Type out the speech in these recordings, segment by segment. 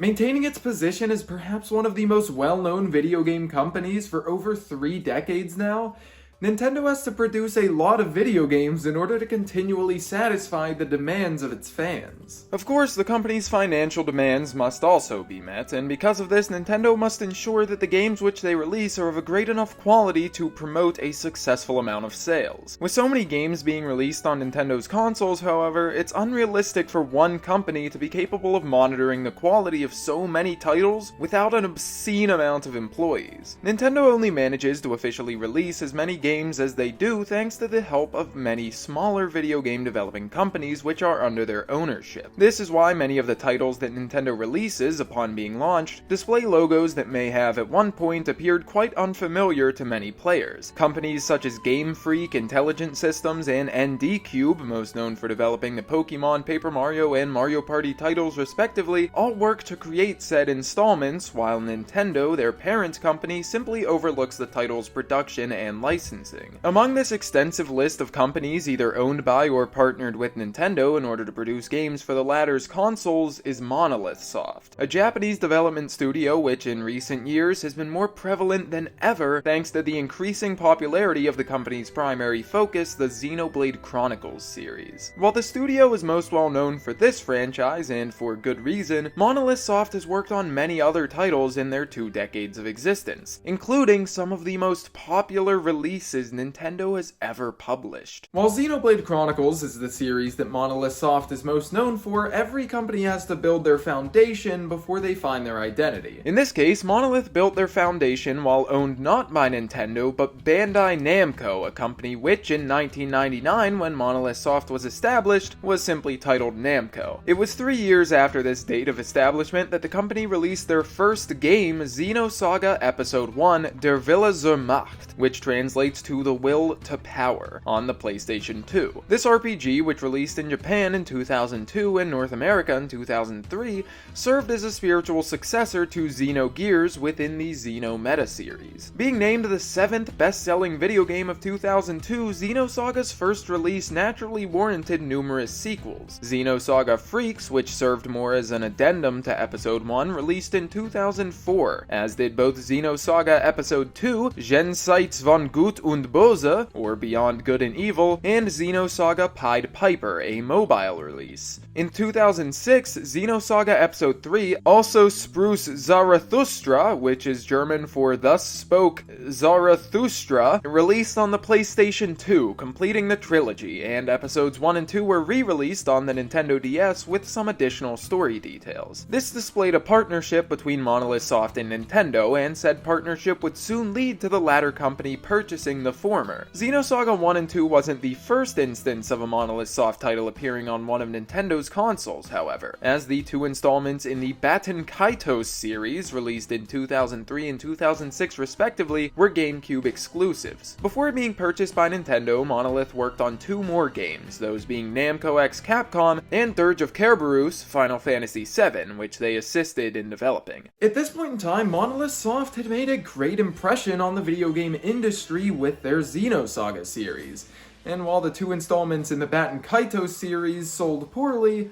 Maintaining its position as perhaps one of the most well-known video game companies for over 3 decades now, Nintendo has to produce a lot of video games in order to continually satisfy the demands of its fans. Of course, the company's financial demands must also be met, and because of this, Nintendo must ensure that the games which they release are of a great enough quality to promote a successful amount of sales. With so many games being released on Nintendo's consoles, however, it's unrealistic for one company to be capable of monitoring the quality of so many titles without an obscene amount of employees. Nintendo only manages to officially release as many games as they do thanks to the help of many smaller video game developing companies which are under their ownership. This is why many of the titles that Nintendo releases upon being launched display logos that may have at one point appeared quite unfamiliar to many players. Companies such as Game Freak, Intelligent Systems, and ND Cube, most known for developing the Pokemon, Paper Mario, and Mario Party titles respectively, all work to create said installments, while Nintendo, their parent company, simply overlooks the title's production and licensing. Among this extensive list of companies either owned by or partnered with Nintendo in order to produce games for the latter's consoles is Monolith Soft, a Japanese development studio which in recent years has been more prevalent than ever thanks to the increasing popularity of the company's primary focus, the Xenoblade Chronicles series. While the studio is most well known for this franchise, and for good reason, Monolith Soft has worked on many other titles in their 2 decades of existence, including some of the most popular releases Nintendo has ever published. While Xenoblade Chronicles is the series that Monolith Soft is most known for, every company has to build their foundation before they find their identity. In this case, Monolith built their foundation while owned not by Nintendo, but Bandai Namco, a company which in 1999, when Monolith Soft was established, was simply titled Namco. It was 3 years after this date of establishment that the company released their first game, Xenosaga Episode 1, Der Wille zur Macht, which translates to The Will to Power, on the PlayStation 2. This RPG, which released in Japan in 2002 and North America in 2003, served as a spiritual successor to Xenogears within the Xeno meta series. Being named the 7th best-selling video game of 2002, Xenosaga's first release naturally warranted numerous sequels. Xenosaga Freaks, which served more as an addendum to Episode 1, released in 2004, as did both Xenosaga Episode 2, Jenseits von Gut und Böse, or Beyond Good and Evil, and Xenosaga Pied Piper, a mobile release. In 2006, Xenosaga Episode 3, also Spruce Zarathustra, which is German for Thus Spoke Zarathustra, released on the PlayStation 2, completing the trilogy, and Episodes 1 and 2 were re-released on the Nintendo DS with some additional story details. This displayed a partnership between Monolith Soft and Nintendo, and said partnership would soon lead to the latter company purchasing the former. Xenosaga 1 and 2 wasn't the first instance of a Monolith Soft title appearing on one of Nintendo's consoles, however, as the 2 installments in the Baten Kaitos series, released in 2003 and 2006 respectively, were GameCube exclusives. Before being purchased by Nintendo, Monolith worked on 2 more games, those being Namco x Capcom and Dirge of Cerberus, Final Fantasy VII, which they assisted in developing. At this point in time, Monolith Soft had made a great impression on the video game industry with their Xenosaga series, and while the 2 installments in the Baten Kaitos series sold poorly,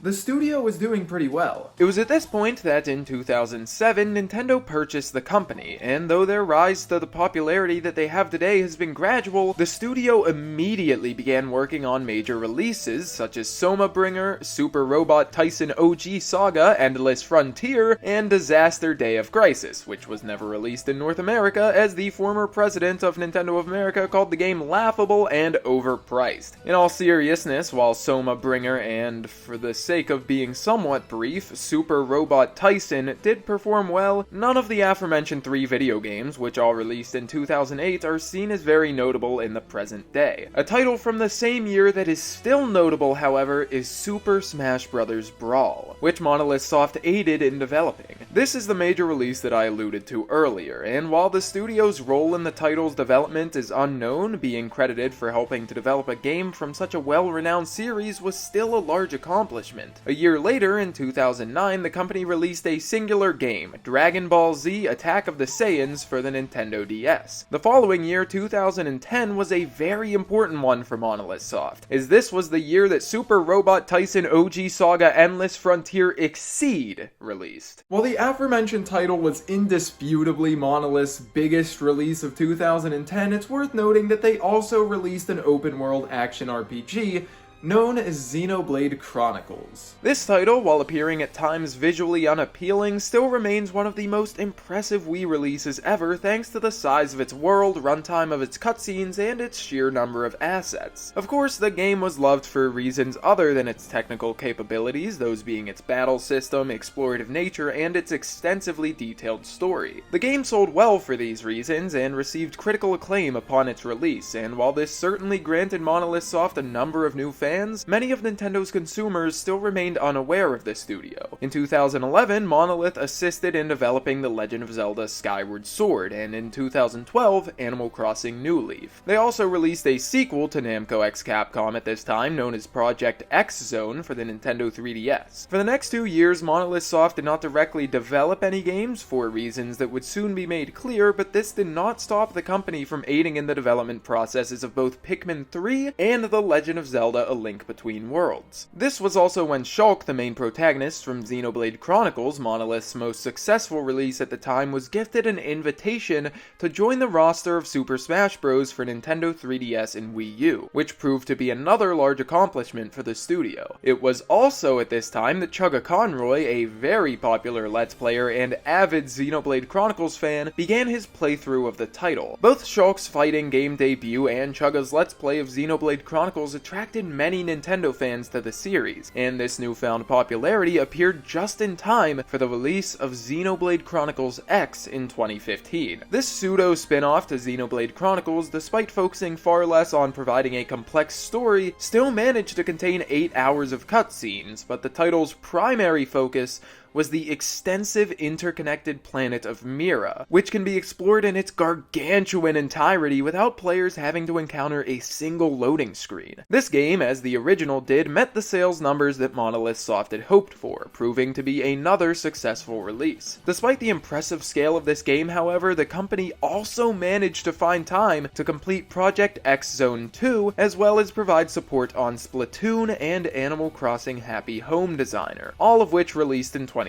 the studio was doing pretty well. It was at this point that in 2007, Nintendo purchased the company, and though their rise to the popularity that they have today has been gradual, the studio immediately began working on major releases such as Soma Bringer, Super Robot Tyson OG Saga, Endless Frontier, and Disaster Day of Crisis, which was never released in North America as the former president of Nintendo of America called the game laughable and overpriced. In all seriousness, while Soma Bringer and, for the sake of being somewhat brief, Super Robot Tyson did perform well, none of the aforementioned 3 video games, which all released in 2008, are seen as very notable in the present day. A title from the same year that is still notable, however, is Super Smash Bros. Brawl, which Monolith Soft aided in developing. This is the major release that I alluded to earlier, and while the studio's role in the title's development is unknown, being credited for helping to develop a game from such a well-renowned series was still a large accomplishment. A year later, in 2009, the company released a singular game, Dragon Ball Z Attack of the Saiyans, for the Nintendo DS. The following year, 2010, was a very important one for Monolith Soft, as this was the year that Super Robot Tyson OG Saga Endless Frontier Exceed released. While the aforementioned title was indisputably Monolith's biggest release of 2010, it's worth noting that they also released an open-world action RPG known as Xenoblade Chronicles. This title, while appearing at times visually unappealing, still remains one of the most impressive Wii releases ever thanks to the size of its world, runtime of its cutscenes, and its sheer number of assets. Of course, the game was loved for reasons other than its technical capabilities, those being its battle system, explorative nature, and its extensively detailed story. The game sold well for these reasons, and received critical acclaim upon its release, and while this certainly granted Monolith Soft a number of new fans, many of Nintendo's consumers still remained unaware of the studio. In 2011, Monolith assisted in developing The Legend of Zelda Skyward Sword, and in 2012, Animal Crossing New Leaf. They also released a sequel to Namco x Capcom at this time, known as Project X Zone for the Nintendo 3DS. For the next 2 years, Monolith Soft did not directly develop any games for reasons that would soon be made clear, but this did not stop the company from aiding in the development processes of both Pikmin 3 and The Legend of Zelda: A Link Between Worlds. This was also when Shulk, the main protagonist from Xenoblade Chronicles, Monolith's most successful release at the time, was gifted an invitation to join the roster of Super Smash Bros. For Nintendo 3DS and Wii U, which proved to be another large accomplishment for the studio. It was also at this time that Chugga Conroy, a very popular Let's Player and avid Xenoblade Chronicles fan, began his playthrough of the title. Both Shulk's fighting game debut and Chugga's Let's Play of Xenoblade Chronicles attracted many Nintendo fans to the series, and this newfound popularity appeared just in time for the release of Xenoblade Chronicles X in 2015. This pseudo spin-off to Xenoblade Chronicles, despite focusing far less on providing a complex story, still managed to contain 8 hours of cutscenes, but the title's primary focus was the extensive interconnected planet of Mira, which can be explored in its gargantuan entirety without players having to encounter a single loading screen. This game, as the original did, met the sales numbers that Monolith Soft had hoped for, proving to be another successful release. Despite the impressive scale of this game, however, the company also managed to find time to complete Project X Zone 2, as well as provide support on Splatoon and Animal Crossing Happy Home Designer, all of which released in 2015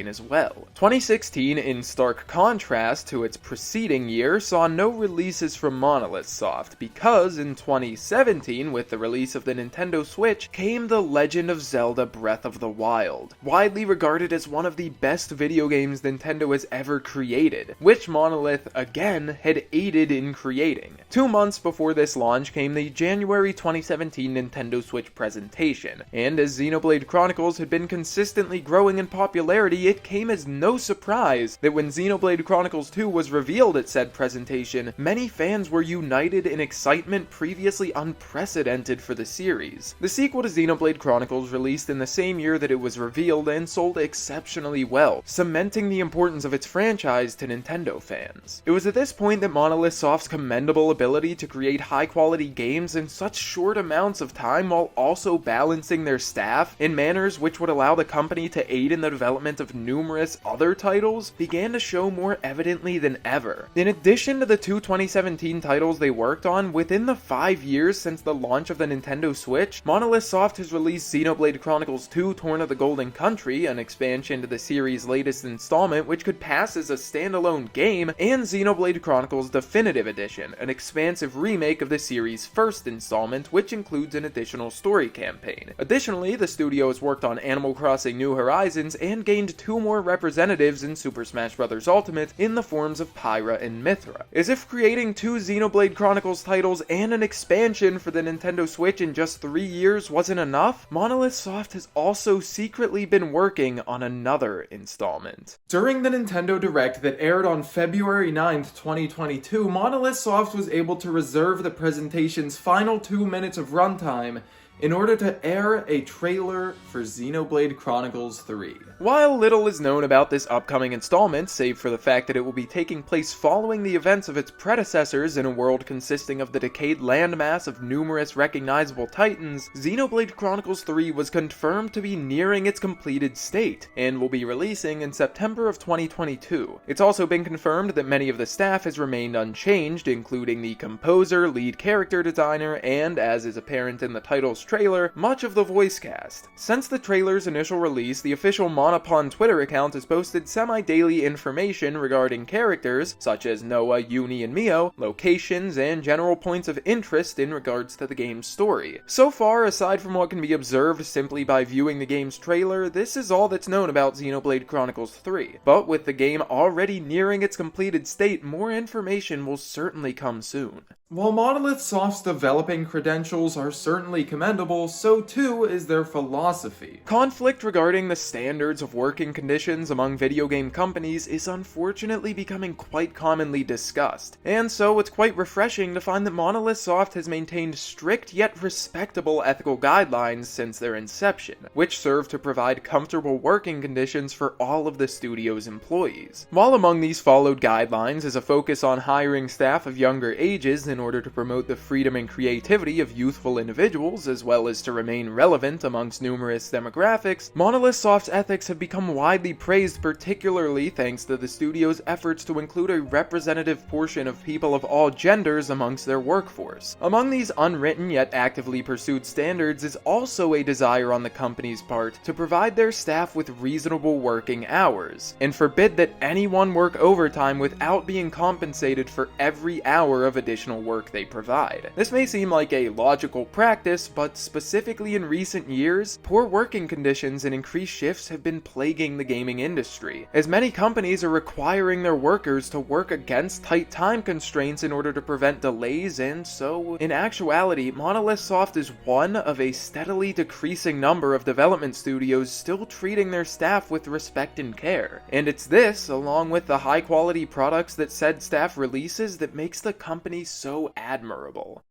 as well. 2016, in stark contrast to its preceding year, saw no releases from Monolith Soft, because in 2017, with the release of the Nintendo Switch, came The Legend of Zelda Breath of the Wild, widely regarded as one of the best video games Nintendo has ever created, which Monolith, again, had aided in creating. 2 months before this launch came the January 2017 Nintendo Switch presentation, and as Xenoblade Chronicles had been consistently growing in popularity, it came as no surprise that when Xenoblade Chronicles 2 was revealed at said presentation, many fans were united in excitement previously unprecedented for the series. The sequel to Xenoblade Chronicles released in the same year that it was revealed and sold exceptionally well, cementing the importance of its franchise to Nintendo fans. It was at this point that Monolith Soft's commendable ability to create high-quality games in such short amounts of time while also balancing their staff in manners which would allow the company to aid in the development of numerous other titles began to show more evidently than ever. In addition to the 2 2017 titles they worked on, within the 5 years since the launch of the Nintendo Switch, Monolith Soft has released Xenoblade Chronicles 2 Torn of the Golden Country, an expansion to the series' latest installment which could pass as a standalone game, and Xenoblade Chronicles Definitive Edition, an expansive remake of the series' first installment which includes an additional story campaign. Additionally, the studio has worked on Animal Crossing New Horizons and gained 2 more representatives in Super Smash Bros. Ultimate in the forms of Pyra and Mithra. As if creating 2 Xenoblade Chronicles titles and an expansion for the Nintendo Switch in just 3 years wasn't enough, Monolith Soft has also secretly been working on another installment. During the Nintendo Direct that aired on February 9th, 2022, Monolith Soft was able to reserve the presentation's final 2 minutes of runtime in order to air a trailer for Xenoblade Chronicles 3. While little is known about this upcoming installment, save for the fact that it will be taking place following the events of its predecessors in a world consisting of the decayed landmass of numerous recognizable titans, Xenoblade Chronicles 3 was confirmed to be nearing its completed state, and will be releasing in September of 2022. It's also been confirmed that many of the staff has remained unchanged, including the composer, lead character designer, and, as is apparent in the title's trailer, much of the voice cast. Since the trailer's initial release, the official Monopon Twitter account has posted semi-daily information regarding characters, such as Noah, Uni, and Mio, locations, and general points of interest in regards to the game's story. So far, aside from what can be observed simply by viewing the game's trailer, this is all that's known about Xenoblade Chronicles 3. But with the game already nearing its completed state, more information will certainly come soon. While Monolith Soft's developing credentials are certainly commendable, so too is their philosophy. Conflict regarding the standards of working conditions among video game companies is unfortunately becoming quite commonly discussed, and so it's quite refreshing to find that Monolith Soft has maintained strict yet respectable ethical guidelines since their inception, which serve to provide comfortable working conditions for all of the studio's employees. While among these followed guidelines is a focus on hiring staff of younger ages in order to promote the freedom and creativity of youthful individuals, as well as to remain relevant amongst numerous demographics, Monolith Soft's ethics have become widely praised, particularly thanks to the studio's efforts to include a representative portion of people of all genders amongst their workforce. Among these unwritten yet actively pursued standards is also a desire on the company's part to provide their staff with reasonable working hours, and forbid that anyone work overtime without being compensated for every hour of additional work they provide. This may seem like a logical practice, but specifically in recent years, poor working conditions and increased shifts have been plaguing the gaming industry, as many companies are requiring their workers to work against tight time constraints in order to prevent delays, and so, in actuality, Monolith Soft is one of a steadily decreasing number of development studios still treating their staff with respect and care. And it's this, along with the high-quality products that said staff releases, that makes the company so admirable.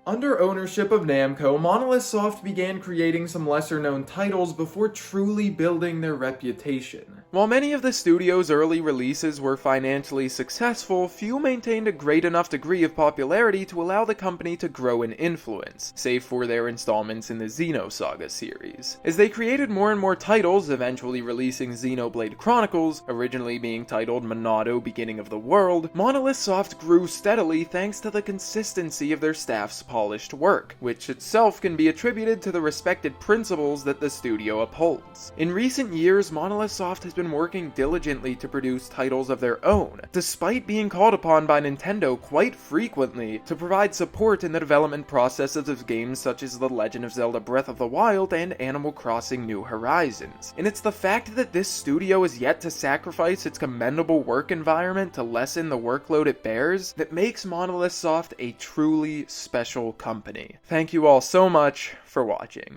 Under ownership of Namco, Monolith Soft began creating some lesser-known titles before truly building their reputation. While many of the studio's early releases were financially successful, few maintained a great enough degree of popularity to allow the company to grow in influence, save for their installments in the Xenosaga series. As they created more and more titles, eventually releasing Xenoblade Chronicles, originally being titled Monado Beginning of the World, Monolith Soft grew steadily thanks to the consistency of their staff's polished work, which itself can be attributed to the respected principles that the studio upholds. In recent years, Monolith Soft has been working diligently to produce titles of their own, despite being called upon by Nintendo quite frequently to provide support in the development processes of games such as The Legend of Zelda Breath of the Wild and Animal Crossing New Horizons. And it's the fact that this studio is yet to sacrifice its commendable work environment to lessen the workload it bears that makes Monolith Soft a truly special company. Thank you all so much for watching.